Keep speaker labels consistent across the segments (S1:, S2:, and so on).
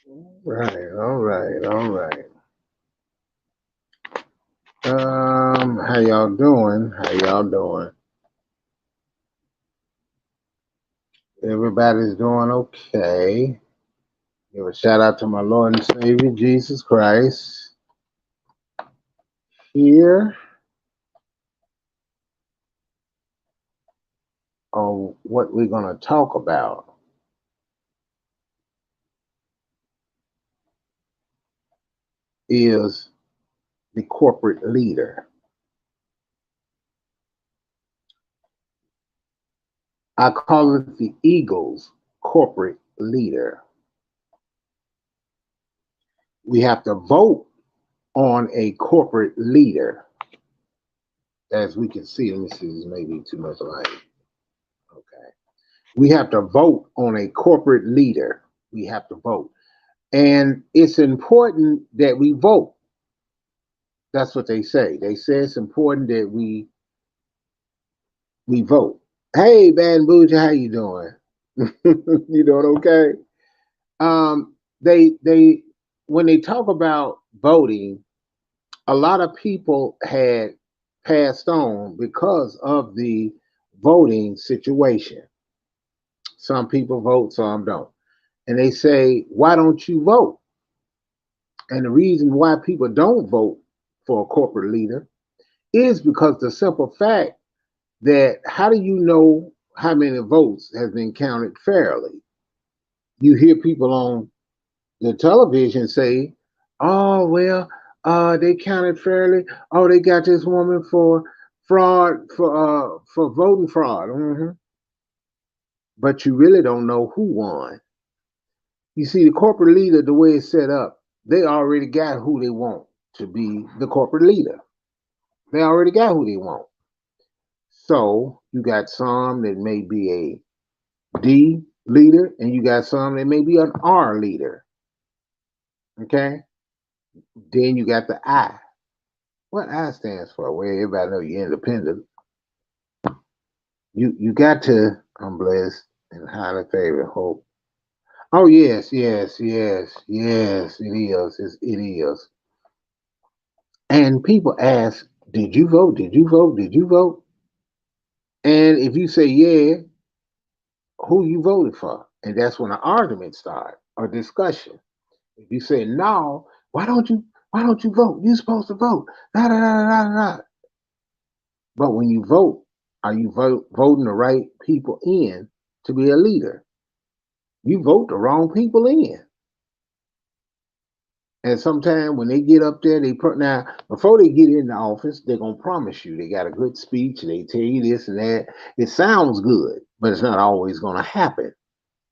S1: Right, all right, all right. How y'all doing? How y'all doing? Everybody's doing okay. Give a shout out to my Lord and Savior Jesus Christ. Here on what we're gonna talk about is the corporate leader. I call it the Eagles corporate leader. We have to vote on a corporate leader. As we can see, let me see, this may be too much light. Okay. We have to vote on a corporate leader. We have to vote. And it's important that we vote. That's what they say. They say it's important that we vote. Hey, Bad Bougie, how you doing? You doing okay? They when they talk about voting, a lot of people had passed on because of the voting situation. Some people vote, some don't. And they say, why don't you vote? And the reason why people don't vote for a corporate leader is because the simple fact that how do you know how many votes has been counted fairly? You hear people on the television say, "Oh well, they counted fairly. Oh, they got this woman for fraud for voting fraud." But you really don't know who won. You see, the corporate leader, the way it's set up, they already got who they want to be the corporate leader. They already got who they want. So you got some that may be a D leader, and you got some that may be an R leader. Okay. Then you got the I. What I stands for? Well, everybody know you're independent. You got to. I'm blessed and highly favored. Hope. Oh yes, yes, yes, yes. It is. It is. And people ask, "Did you vote? Did you vote? Did you vote?" And if you say yeah, who you voted for? And that's when an argument starts or discussion. If you say no, why don't you vote? You're supposed to vote. Da, da, da, da, da. But when you vote, are you voting the right people in to be a leader? You vote the wrong people in. And sometimes when they get up there, now before they get in the office, they're gonna promise you they got a good speech. They tell you this and that. It sounds good, but it's not always gonna happen.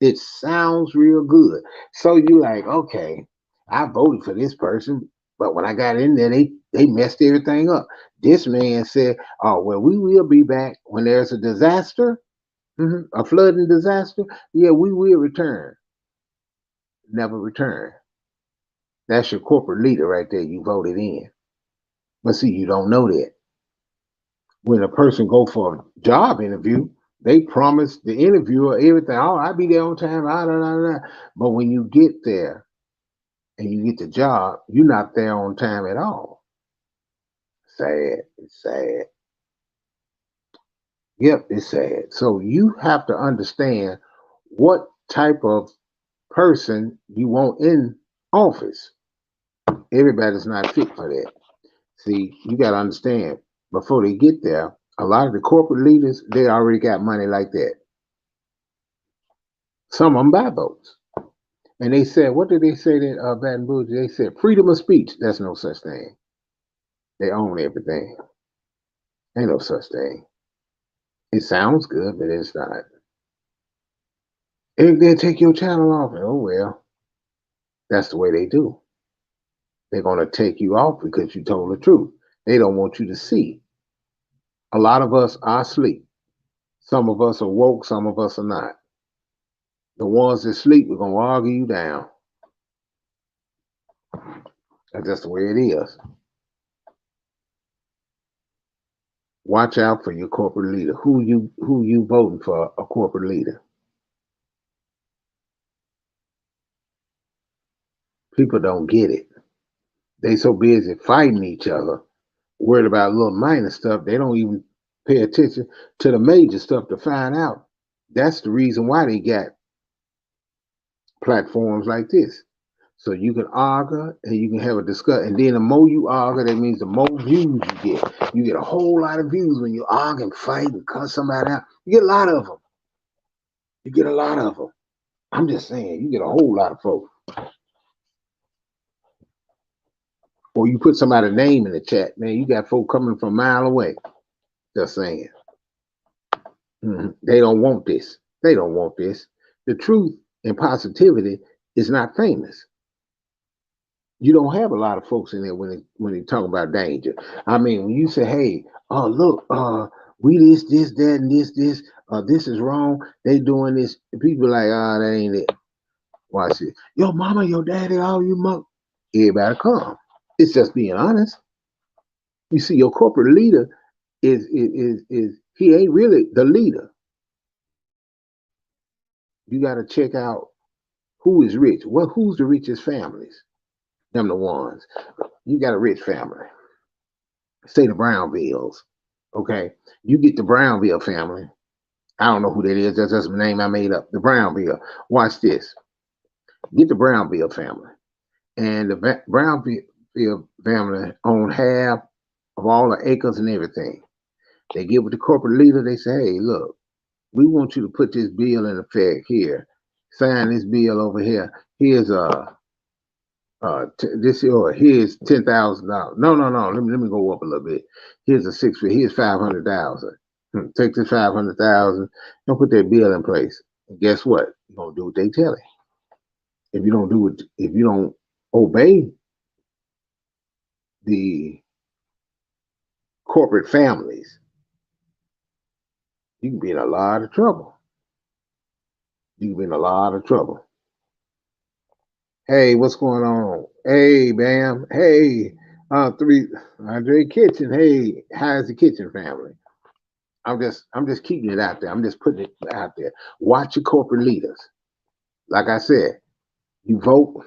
S1: It sounds real good. So you like, okay, I voted for this person, but when I got in there, they messed everything up. This man said, "Oh well, we will be back when there's a disaster, a flooding disaster. Yeah, we will return." Never return. That's your corporate leader right there. You voted in, but see, you don't know that. When a person go for a job interview, they promise the interviewer everything. Oh, I'll be there on time. Ah, da, da, da. But when you get there, and you get the job, you're not there on time at all. Sad. It's sad. Yep, it's sad. So you have to understand what type of person you want in office. Everybody's not fit for that. See, you got to understand before they get there, a lot of the corporate leaders, they already got money like that. Some of them buy votes. And they said, what did they say that Baton Rouge? They said freedom of speech. There's no such thing. They own everything. Ain't no such thing. It sounds good, but it's not. If they take your channel off, oh well, that's the way they do. They're gonna take you off because you told the truth. They don't want you to see. A lot of us are asleep. Some of us are woke, some of us are not. The ones that sleep, we're gonna argue you down. That's just the way it is. Watch out for your corporate leader. Who you voting for a corporate leader? People don't get it. They so busy fighting each other, worried about little minor stuff. They don't even pay attention to the major stuff to find out. That's the reason why they got platforms like this. So you can argue and you can have a discussion. And then the more you argue, that means the more views you get. You get a whole lot of views when you argue and fight and cuss somebody out. You get a lot of them. You get a lot of them. I'm just saying, you get a whole lot of folks. Or you put somebody's name in the chat, man, you got folk coming from a mile away. Just saying. They don't want this. They don't want this. The truth and positivity is not famous. You don't have a lot of folks in there when they talk about danger. I mean, when you say, "Hey, oh look, we this, that, and this, this is wrong. They doing this." People like, "Ah, that ain't it." Watch it. Your mama, your daddy, all you mother. Everybody come. It's just being honest. You see, your corporate leader is he ain't really the leader. You got to check out who is rich. Well, who's the richest families? Them the ones. You got a rich family. Say the Brownvilles. Okay. You get the Brownville family. I don't know who that is. That's just a name I made up. The Brownville. Watch this. Get the Brownville family. And the Brownville family own half of all the acres and everything. They get with the corporate leader. They say, "Hey, look, we want you to put this bill in effect here. Sign this bill over here. Here's this or here's $10,000. No. Let me go up a little bit. Here's a 6 figure. Here's 500,000. Take this 500,000 and put that bill in place. And guess what? You're gonna do what they tell you. If you don't do it, if you don't obey the corporate families, you can be in a lot of trouble. You can be in a lot of trouble. Hey, what's going on? Hey, Bam. Hey, Andre Kitchen. Hey, how's the Kitchen family? I'm just keeping it out there. I'm just putting it out there. Watch your corporate leaders. Like I said, you vote.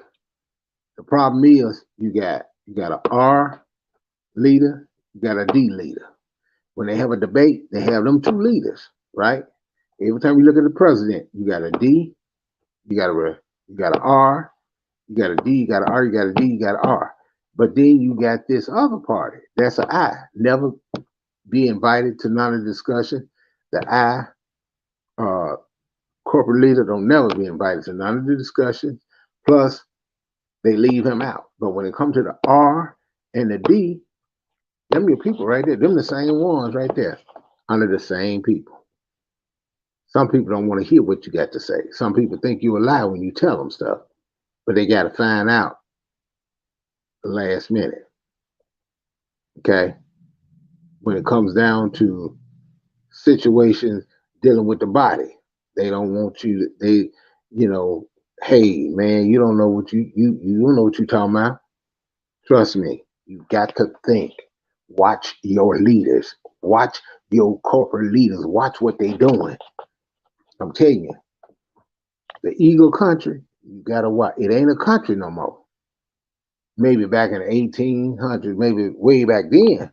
S1: The problem is you got an R leader, you got a D leader. When they have a debate, they have them two leaders, right? Every time you look at the president, you got a D, you got an R, you got a D, you got an R, you got a D, you got an R. But then you got this other party. That's an I. Never be invited to none of the discussion. The I corporate leader don't never be invited to none of the discussions. Plus, they leave him out. But when it comes to the R and the D, them your people right there. Them the same ones right there, under the same people. Some people don't want to hear what you got to say. Some people think you a lie when you tell them stuff, but they got to find out the last minute. Okay, when it comes down to situations dealing with the body, they don't want you. They, hey man, you don't know what you don't know what you're talking about. Trust me, you got to think. Watch your leaders. Watch your corporate leaders. Watch what they doing. I'm telling you, the Eagle country, you gotta watch. It ain't a country no more. Maybe back in the 1800s, maybe way back then.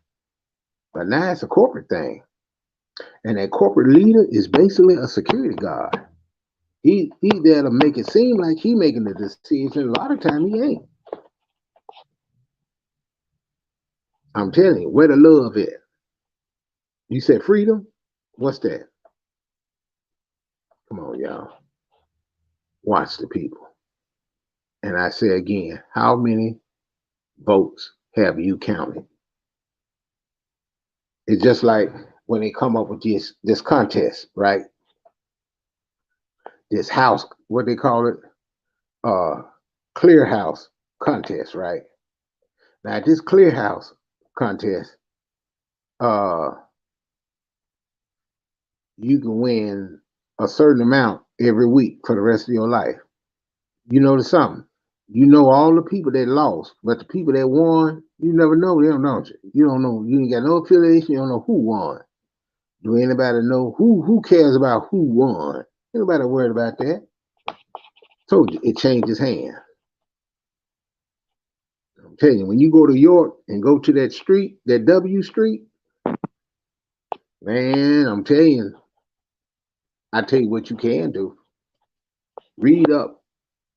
S1: But now it's a corporate thing. And that corporate leader is basically a security guard. He there to make it seem like he making the decision. A lot of time he ain't. I'm telling you, where the love is. You said freedom? What's that? Come on, y'all. Watch the people. And I say again, how many votes have you counted? It's just like when they come up with this contest, right? This house, what they call it, clear house contest, right? Now this clear house contest, you can win a certain amount every week for the rest of your life. You notice something? You know all the people that lost, but the people that won, you never know them, don't you? You don't know. You ain't got no affiliation. You don't know who won. Do anybody know who cares about who won? Anybody worried about that? Told you it changes hands. I'm telling you, when you go to York and go to that street, that W Street, man, I'm telling you, I tell you what you can do. Read up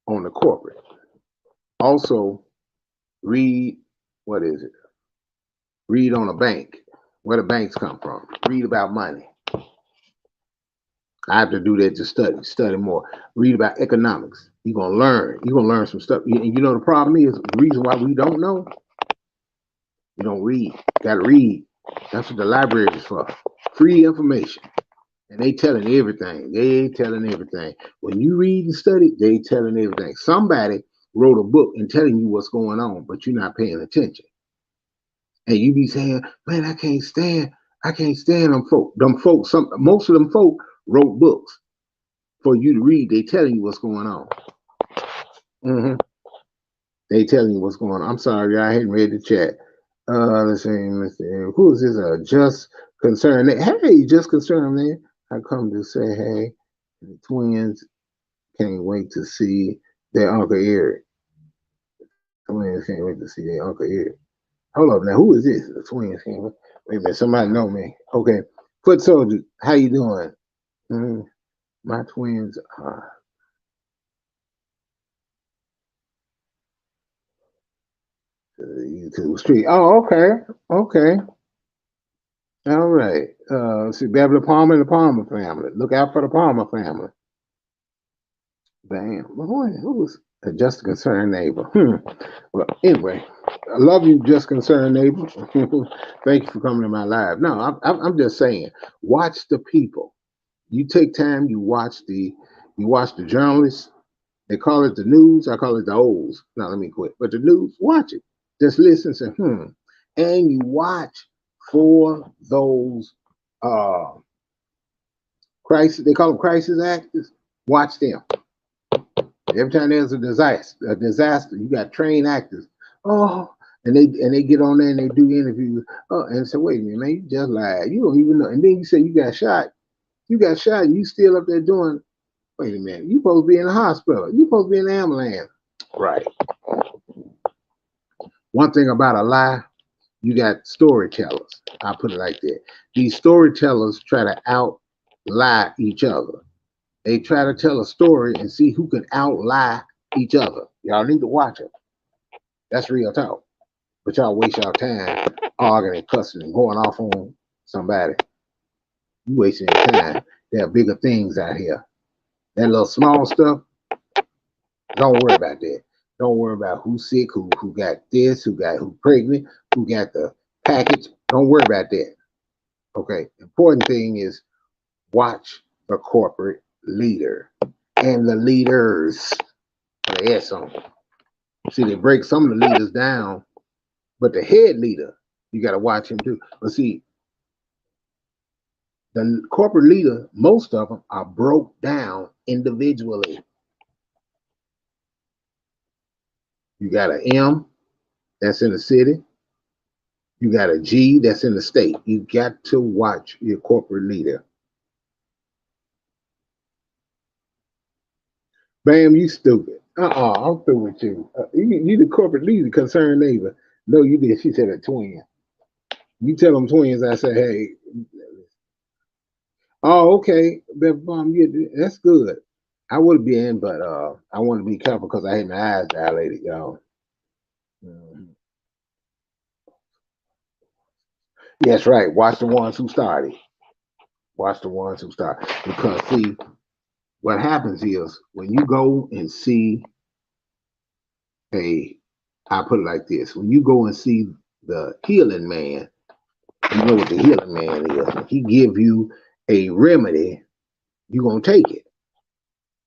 S1: on the corporate. Also, read, what is it? Read on a bank, where the banks come from. Read about money. I have to do that to study more. Read about economics. You're gonna learn. You're gonna learn some stuff. And you know the problem is the reason why we don't know. We don't read. Gotta read. That's what the library is for. Free information. And they telling everything. They telling everything. When you read and study, they telling everything. Somebody wrote a book and telling you what's going on, but you're not paying attention. And you be saying, man, I can't stand them folk. Them folks, most of them folk wrote books for you to read. They telling you what's going on. Mm-hmm. They telling you what's going on. I'm sorry, I hadn't read the chat. Let's see, who is this? Just concerned. Hey, just concerned, man. I come to say, hey, the twins can't wait to see their Uncle Eric. Twins can't wait to see their Uncle Eric. Hold up now, who is this? The twins can't wait. Wait a minute, somebody know me. Okay, Foot Soldier, how you doing? My twins are YouTube street. Oh, okay, okay. All right. See, Beverly Palmer and the Palmer family. Look out for the Palmer family. Bam. Who was a just concerned neighbor? Well, anyway, I love you, just concerned neighbor. Thank you for coming to my live. No, I'm just saying, watch the people. You take time. You watch the journalists. They call it the news. I call it the O's. Now let me quit. But the news, watch it. Just listen. Say, and you watch for those crisis. They call them crisis actors. Watch them. Every time there's a disaster, you got trained actors. Oh, and they get on there and they do interviews. Oh, and so wait a minute, man, you just lied. You don't even know. And then you say you got shot. You got shot. And you still up there doing. Wait a minute. You supposed to be in the hospital. You supposed to be in the ambulance. Right. One thing about a lie, you got storytellers. I'll put it like that. These storytellers try to out lie each other. They try to tell a story and see who can out lie each other. Y'all need to watch it. That's real talk. But y'all waste y'all time arguing and cussing and going off on somebody. You wasting your time. There are bigger things out here. That little small stuff, don't worry about that. Don't worry about who's sick, who got this, who pregnant, who got the package. Don't worry about that. Okay. Important thing is watch the corporate leader and the leaders. The S on them. See, they break some of the leaders down, but the head leader, you got to watch him too. But see, the corporate leader, most of them are broke down individually. You got an M that's in the city. You got a G that's in the state. You got to watch your corporate leader. Bam, you stupid. I'm through with you. You the corporate leader, concerned neighbor. No, you did. She said a twin. You tell them twins, I say, hey. Oh, okay. That's good. I would be in, but I want to be careful because I had my eyes dilated, y'all. Yes, right. Watch the ones who started. Watch the ones who start. Because see, what happens is when you go and see I put it like this: when you go and see the healing man, you know what the healing man is. If he give you a remedy, you're gonna take it,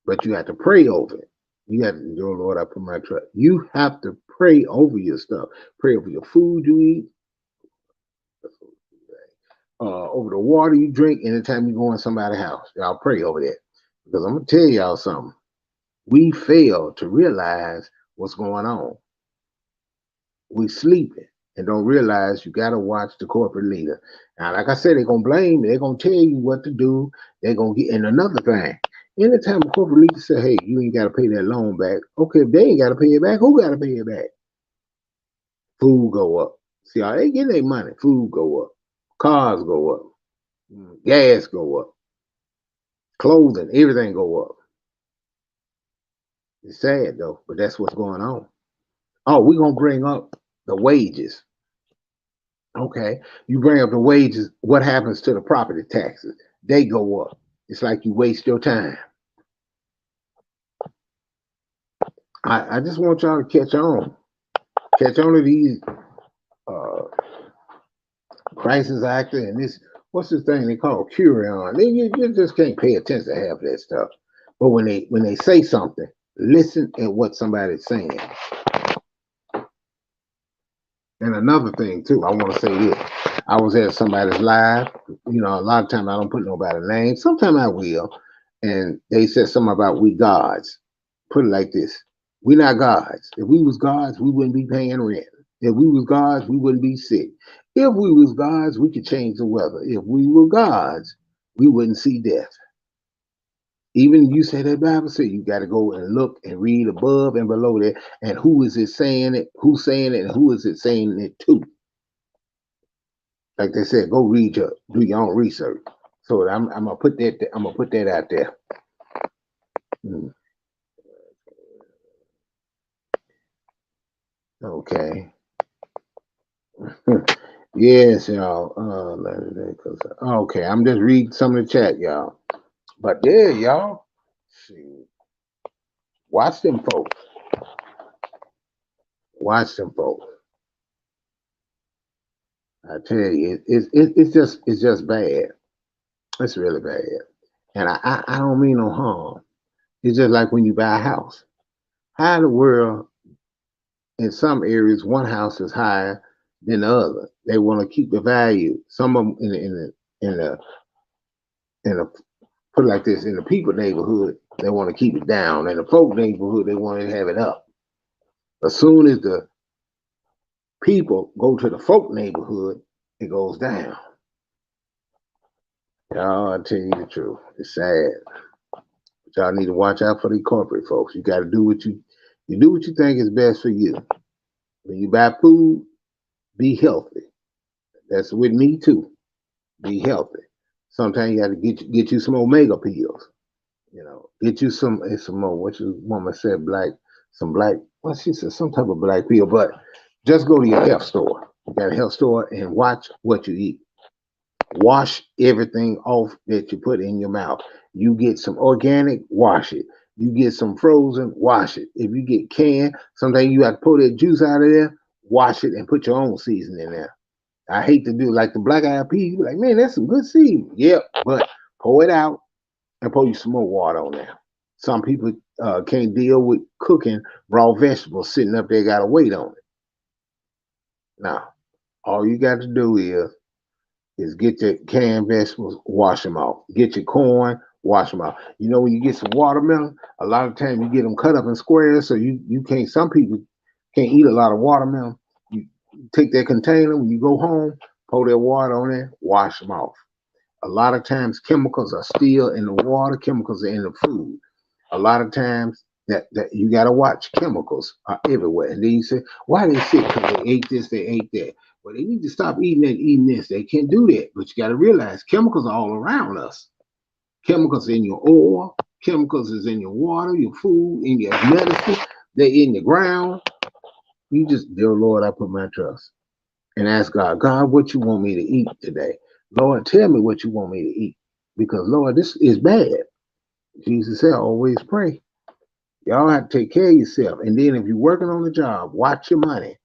S1: but you have to pray over it. You have to, oh Lord, I put my trust. You have to pray over your stuff. Pray over your food you eat, over the water you drink. Anytime you go in somebody's house, y'all pray over that. Because I'm gonna tell y'all something. We fail to realize what's going on. We sleeping and don't realize you got to watch the corporate leader. Now, like I said, they're going to blame you. They're going to tell you what to do. They're going to get, and another thing, anytime a corporate leader say, hey, you ain't got to pay that loan back. Okay, if they ain't got to pay it back, who got to pay it back? Food go up. See how they get their money. Food go up. Cars go up. Gas go up. Clothing, everything go up. It's sad though, but that's what's going on. Oh, we're gonna bring up the wages. Okay. You bring up the wages, what happens to the property taxes? They go up. It's like you waste your time. I just want y'all to catch on. Catch on to these uh crisis actor and this what's this thing they call Curion. You just can't pay attention to half of that stuff. But when they say something, listen at what somebody's saying. And another thing too, I want to say this. I was at somebody's live. You know, a lot of times I don't put nobody's name. Sometimes I will. And they said something about we gods. Put it like this. We not gods. If we was gods, we wouldn't be paying rent. If we was gods, we wouldn't be sick. If we was gods, we could change the weather. If we were gods, we wouldn't see death. Even you say that Bible said you got to go and look and read above and below there. And who is it saying it? Who's saying it? And who is it saying it to? Like they said, go do your own research. So I'm gonna put that. I'm gonna put that out there. Okay. Yes, y'all. Okay, I'm just reading some of the chat, y'all. But yeah, y'all. See, watch them folks. Watch them folks. I tell you, it's just bad. It's really bad. And I don't mean no harm. It's just like when you buy a house. How in the world, in some areas, one house is higher than the other. They want to keep the value. Some of them in the put it like this, in the people neighborhood, they want to keep it down. In the folk neighborhood, they want to have it up. As soon as the people go to the folk neighborhood, it goes down. Y'all, I tell you the truth. It's sad. But y'all need to watch out for the corporate folks. You got to do what you do what you think is best for you. When you buy food, be healthy. That's with me too. Be healthy. Sometimes you got to get you some omega pills. You know, get you some more. What your woman said, some black. Well, she said some type of black pill. But just go to your health store. You got a health store and watch what you eat. Wash everything off that you put in your mouth. You get some organic, wash it. You get some frozen, wash it. If you get canned, sometimes you have to pull that juice out of there, wash it, and put your own seasoning in there. I hate to do like the black eyed peas. You be like, man, that's some good seasoning. Yep, but pour it out and pour you some more water on there. Some people can't deal with cooking raw vegetables sitting up there, got to wait on it. Now, all you got to do is get your canned vegetables, wash them off. Get your corn, wash them off. You know, when you get some watermelon, a lot of times you get them cut up in squares, so you can't. Some people can't eat a lot of watermelon. You take that container when you go home, pour that water on there, wash them off. A lot of times chemicals are still in the water, chemicals are in the food. A lot of times that you got to watch, chemicals are everywhere. And then you say, why are they sick? Because they ate this, they ate that. Well, they need to stop eating that, eating this. They can't do that. But you got to realize chemicals are all around us. Chemicals in your oil, chemicals is in your water, your food, in your medicine. They're in the ground. You just, dear Lord, I put my trust. And ask God, God, what you want me to eat today? Lord, tell me what you want me to eat. Because, Lord, this is bad. Jesus said, always pray. Y'all have to take care of yourself. And then if you're working on the job, watch your money.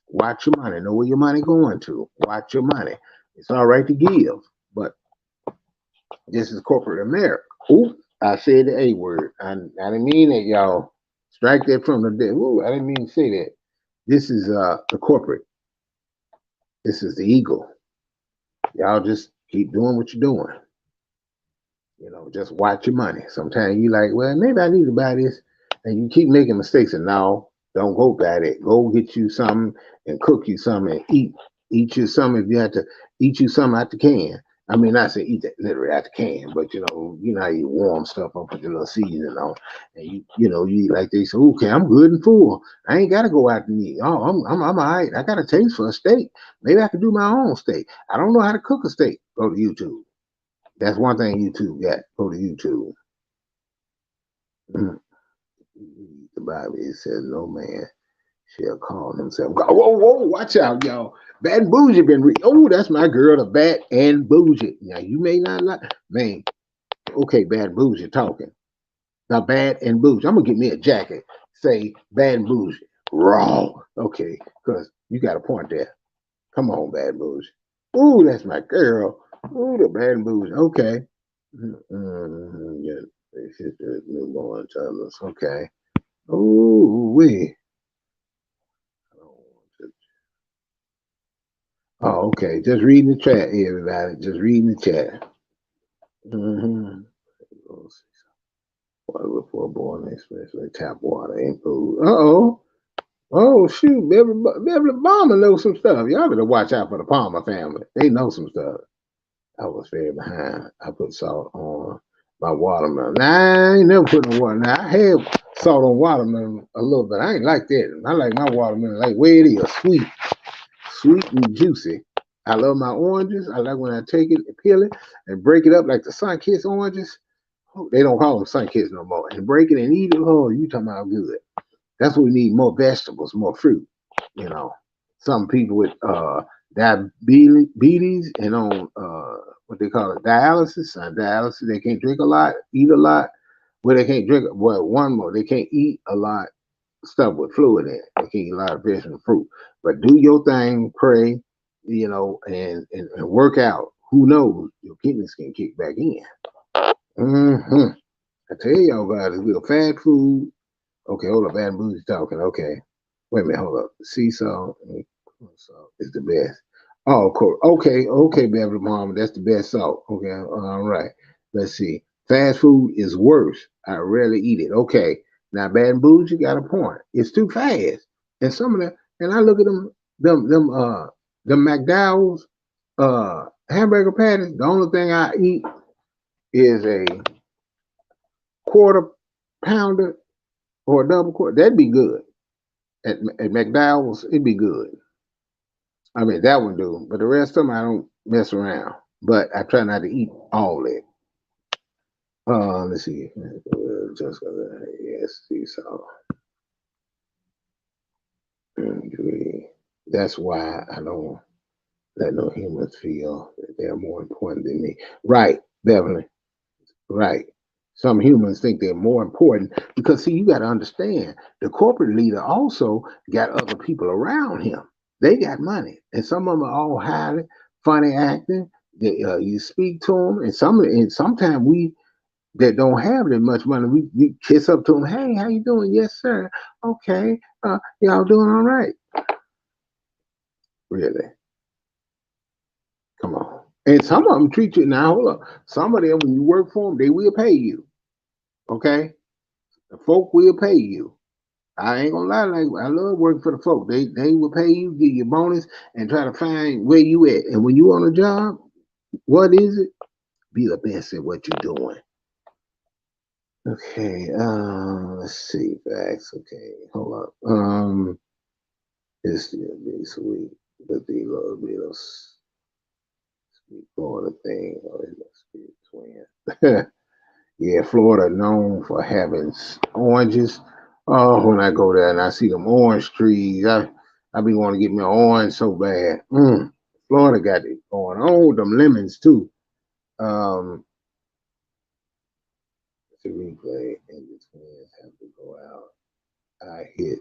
S1: Watch your money. Know where your money going to. Watch your money. It's all right to give, but this is corporate America. Ooh, I said the A word. I didn't mean that, y'all. Strike that from the dead. Ooh, I didn't mean to say that. This is the corporate. This is the eagle. Y'all just keep doing what you're doing. You know, just watch your money. Sometimes you like, well, maybe I need to buy this, and you keep making mistakes. And no, don't go buy that. Go get you something and cook you something and eat you something if you have to eat you something out the can. I mean, not say eat that literally out the can, but you know how you warm stuff up with your little seasoning on, and you eat like they say. Okay, I'm good and full. I ain't gotta go out and eat. Oh, I'm all right. I got a taste for a steak. Maybe I could do my own steak. I don't know how to cook a steak. Go to YouTube. That's one thing YouTube got. Go to YouTube. Mm. The Bible it says no man shall call himself God. Whoa, whoa, watch out, y'all. Bad and Bougie been oh, that's my girl, the Bad and Bougie. Now you may not like man. Okay, Bad and Bougie talking. Now Bad and Bougie. I'm gonna get me a jacket. Say Bad and Bougie. Raw. Okay, because you got a point there. Come on, Bad and Bougie. Ooh, that's my girl. Ooh, the Bad and Bougie. Okay. Yeah, it's just a newborn toddlers. Okay. Ooh, we. Oh, okay. Just reading the chat, everybody. Just reading the chat. Mm-hmm. Water before boiling, especially tap water ain't food. Uh-oh. Oh, shoot. Beverly Palmer knows some stuff. Y'all better watch out for the Palmer family. They know some stuff. I was very behind. I put salt on my watermelon. Now, I ain't never put no water. Now, I had salt on watermelon a little bit. I ain't like that. I like my watermelon like where it is, sweet and juicy. I love my oranges. I like when I take it and peel it and break it up like the Sun-Kissed oranges. Oh, they don't call them Sun-Kissed no more. And break it and eat it. Oh, you talking about good. That's what we need, more vegetables, more fruit. You know, some people with diabetes and on what they call it, dialysis, they can't drink a lot, eat a lot. Well, they can't drink, well, one more, they can't eat a lot stuff with fluid in it. They can't eat a lot of vegetable and fruit. But do your thing, pray, and work out. Who knows? Your kidneys can kick back in. Mm-hmm. I tell y'all about it. Real fat food. Okay, hold up. Bad and Bougie talking. Okay. Wait a minute. Hold up. Sea salt is the best. Oh, cool. Okay, Beverly Mama. That's the best salt. Okay, all right. Let's see. Fast food is worse. I rarely eat it. Okay. Now, Bad and Bougie got a point. It's too fast. And some of them, and I look at them McDowell's hamburger patties. The only thing I eat is a quarter pounder or a double quarter. That'd be good. At McDowell's, it'd be good. I mean, that one do, but the rest of them I don't mess around. But I try not to eat all that. Let's see. Just yes, see so. That's why I don't let no humans feel that they're more important than me. Right, Beverly. Right. Some humans think they're more important because, see, you got to understand the corporate leader also got other people around him. They got money, and some of them are all highly funny acting. You speak to them, and sometimes we that don't have that much money, we kiss up to them. Hey, how you doing? Yes, sir. Okay. Y'all doing all right? Really? Come on. And some of them treat you now. Hold up. Some of them, when you work for them, they will pay you. Okay. The folk will pay you. I ain't gonna lie, like I love working for the folk. They will pay you, give you a bonus, and try to find where you at. And when you on a job, what is it? Be the best at what you're doing. Okay, let's see. Facts. Okay, hold up. It's still be sweet, but the little bit of sweet Florida thing. Oh, it must be a twin. Yeah, Florida known for having oranges. Oh, when I go there and I see them orange trees, I be want to get me an orange so bad. Florida got it going on. Them lemons too. Um, the replay and the twins have to go out. I hit.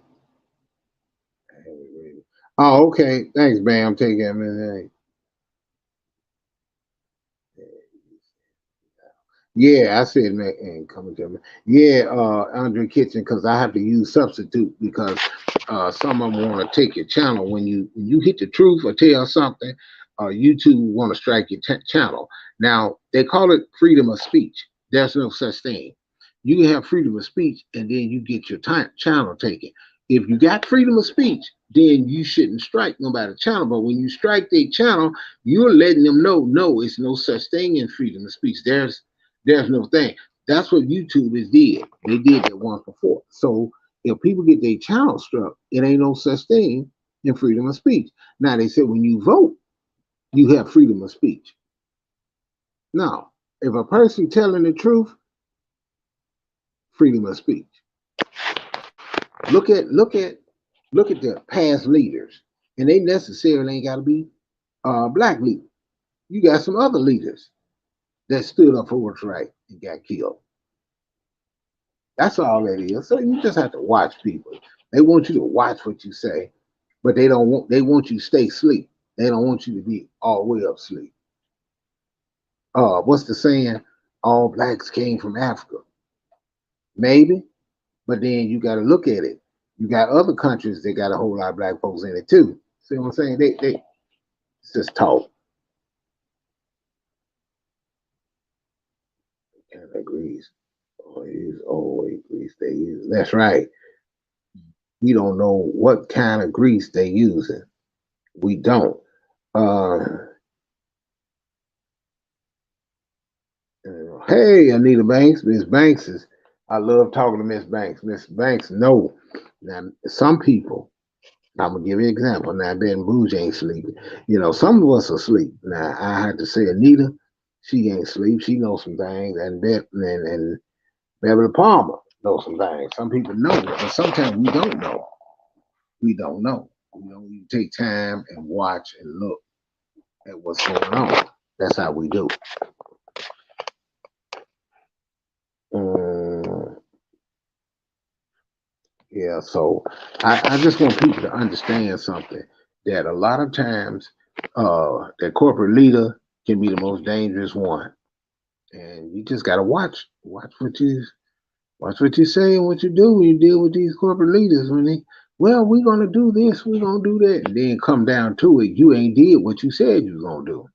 S1: I have it ready. Oh, okay. Thanks, Bam. Take care, man. Yeah, I said and coming to me. Yeah, Andre Kitchen, because I have to use substitute because some of them want to take your channel when you hit the truth or tell something. YouTube want to strike your channel. Now they call it freedom of speech. There's no such thing. You can have freedom of speech and then you get your channel taken. If you got freedom of speech, then you shouldn't strike nobody's channel. But when you strike their channel, you're letting them know, no, it's no such thing in freedom of speech. There's no thing. That's what YouTube is did. They did that once before. So if people get their channel struck, it ain't no such thing in freedom of speech. Now they said when you vote, you have freedom of speech. Now, if a person telling the truth, freedom of speech. Look at the past leaders, and they necessarily ain't got to be black leaders. You got some other leaders that stood up for what's right and got killed. That's all that is. So you just have to watch people. They want you to watch what you say, but they don't want. They want you to stay asleep. They don't want you to be all the way up asleep. What's the saying? All blacks came from Africa. Maybe, but then you got to look at it. You got other countries that got a whole lot of black folks in it too. See what I'm saying? They it's just talk. Canada grease. Always grease they use. That's right. We don't know what kind of grease they using. We don't. Uh, hey, Anita Banks, Miss Banks is. I love talking to Miss Banks. Miss Banks, no. Now, some people, I'm gonna give you an example. Now, Ben Bouge ain't sleeping. You know, some of us are asleep. Now, I had to say, Anita, she ain't sleep. She knows some things, and Beverly Palmer knows some things. Some people know, but sometimes we don't know. We don't know. You know, we take time and watch and look at what's going on. That's how we do. Um, yeah, so I just want people to understand something that a lot of times that corporate leader can be the most dangerous one, and you just gotta watch what you say and what you do when you deal with these corporate leaders. When they, well, we're gonna do this, we're gonna do that, and then come down to it, you ain't did what you said you was gonna do.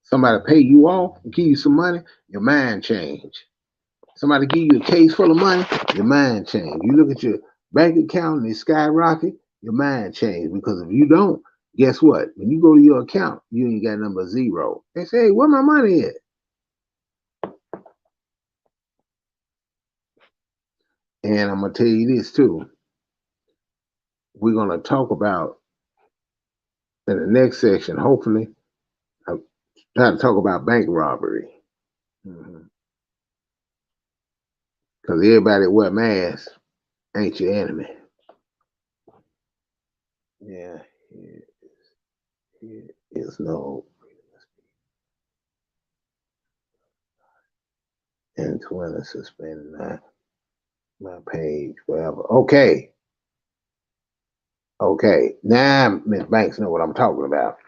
S1: Somebody pay you off and give you some money, your mind change. Somebody give you a case full of money, your mind change. You look at your bank account and it skyrocket, your mind change. Because if you don't, guess what? When you go to your account, you ain't got number zero. They say, hey, where my money at? And I'm gonna tell you this too. We're gonna talk about in the next section, hopefully, I try to talk about bank robbery. Because everybody that wear masks ain't your enemy. Yeah, here is no and Twitter suspended my page, whatever. Okay. Now Miss Banks know what I'm talking about.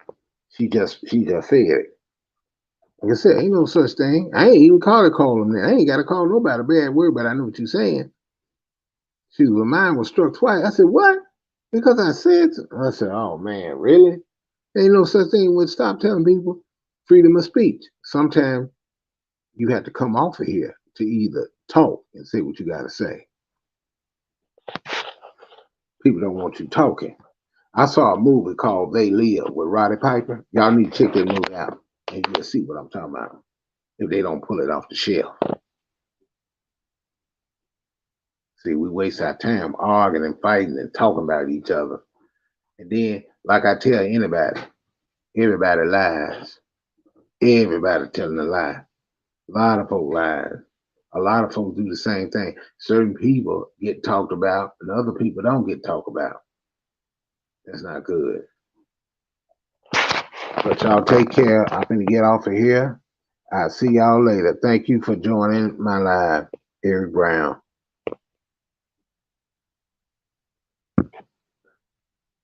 S1: She just said it. Like I said, ain't no such thing. I ain't even call them that. I ain't got to call nobody a bad word, but I know what you're saying. She was, mine was struck twice. I said, what? Because I said so. I said, oh man, really? Ain't no such thing. Would stop telling people freedom of speech. Sometimes you have to come off of here to either talk and say what you got to say. People don't want you talking. I saw a movie called They Live with Roddy Piper. Y'all need to check that movie out and you'll see what I'm talking about if they don't pull it off the shelf. See, we waste our time arguing and fighting and talking about each other. And then, like I tell anybody, everybody lies. Everybody telling a lie. A lot of folks lies. A lot of folks do the same thing. Certain people get talked about and other people don't get talked about. That's not good. But y'all take care. I'm going to get off of here. I'll see y'all later. Thank you for joining my live, Eric Brown.